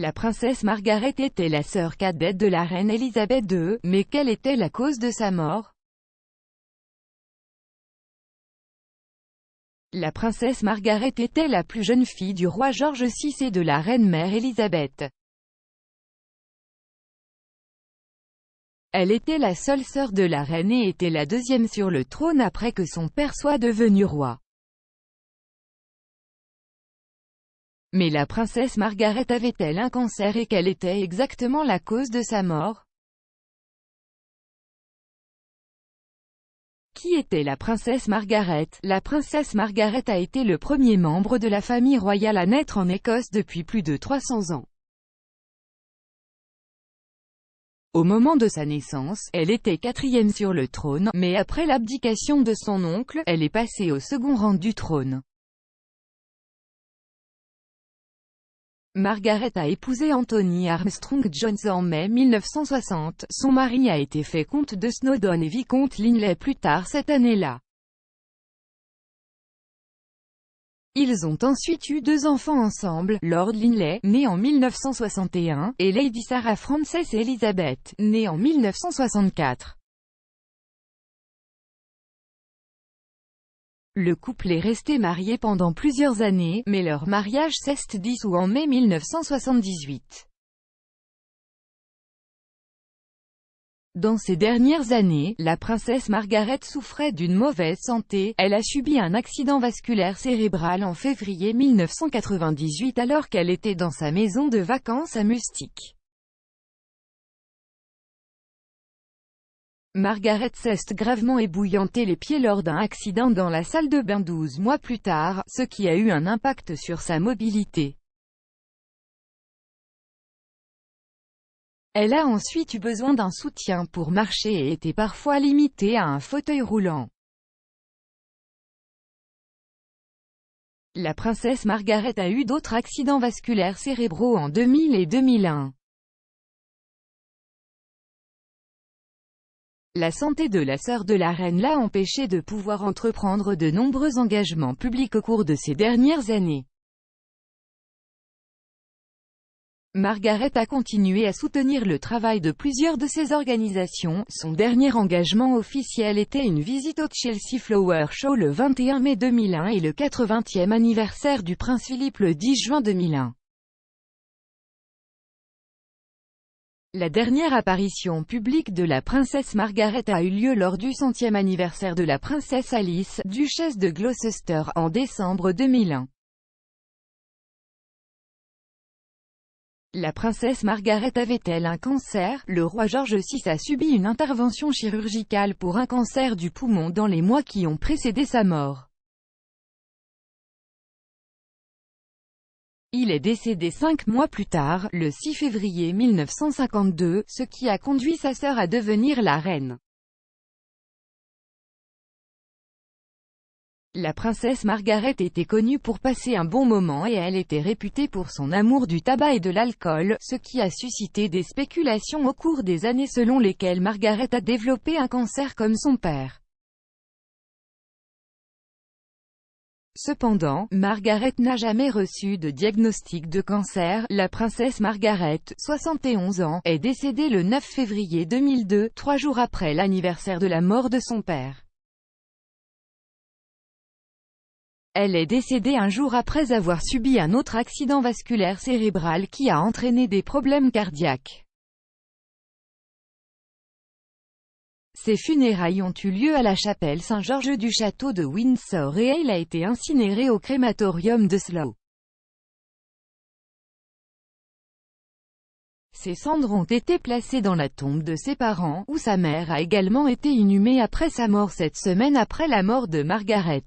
La princesse Margaret était la sœur cadette de la reine Elisabeth II, mais quelle était la cause de sa mort? La princesse Margaret était la plus jeune fille du roi George VI et de la reine-mère Elisabeth. Elle était la seule sœur de la reine et était la deuxième sur le trône après que son père soit devenu roi. Mais la princesse Margaret avait-elle un cancer et quelle était exactement la cause de sa mort? Qui était la princesse Margaret? La princesse Margaret a été le premier membre de la famille royale à naître en Écosse depuis plus de 300 ans. Au moment de sa naissance, elle était quatrième sur le trône, mais après l'abdication de son oncle, elle est passée au second rang du trône. Margaret a épousé Anthony Armstrong-Jones en mai 1960, son mari a été fait comte de Snowdon et vicomte Linley plus tard cette année-là. Ils ont ensuite eu 2 enfants ensemble, Lord Linley, né en 1961, et Lady Sarah Frances Elizabeth, née en 1964. Le couple est resté marié pendant plusieurs années, mais leur mariage s'est dissous en mai 1978. Dans ces dernières années, la princesse Margaret souffrait d'une mauvaise santé, elle a subi un accident vasculaire cérébral en février 1998 alors qu'elle était dans sa maison de vacances à Mustique. Margaret s'est gravement ébouillanté les pieds lors d'un accident dans la salle de bain 12 mois plus tard, ce qui a eu un impact sur sa mobilité. Elle a ensuite eu besoin d'un soutien pour marcher et était parfois limitée à un fauteuil roulant. La princesse Margaret a eu d'autres accidents vasculaires cérébraux en 2000 et 2001. La santé de la sœur de la reine l'a empêchée de pouvoir entreprendre de nombreux engagements publics au cours de ces dernières années. Margaret a continué à soutenir le travail de plusieurs de ces organisations. Son dernier engagement officiel était une visite au Chelsea Flower Show le 21 mai 2001 et le 80e anniversaire du prince Philippe le 10 juin 2001. La dernière apparition publique de la princesse Margaret a eu lieu lors du 100e anniversaire de la princesse Alice, duchesse de Gloucester, en décembre 2001. La princesse Margaret avait-elle un cancer? Le roi George VI a subi une intervention chirurgicale pour un cancer du poumon dans les mois qui ont précédé sa mort. Il est décédé 5 mois plus tard, le 6 février 1952, ce qui a conduit sa sœur à devenir la reine. La princesse Margaret était connue pour passer un bon moment et elle était réputée pour son amour du tabac et de l'alcool, ce qui a suscité des spéculations au cours des années selon lesquelles Margaret a développé un cancer comme son père. Cependant, Margaret n'a jamais reçu de diagnostic de cancer. La princesse Margaret, 71 ans, est décédée le 9 février 2002, 3 jours après l'anniversaire de la mort de son père. Elle est décédée un jour après avoir subi un autre accident vasculaire cérébral qui a entraîné des problèmes cardiaques. Ses funérailles ont eu lieu à la chapelle Saint-Georges du château de Windsor et elle a été incinérée au crématorium de Slough. Ses cendres ont été placées dans la tombe de ses parents, où sa mère a également été inhumée après sa mort cette semaine après la mort de Margaret.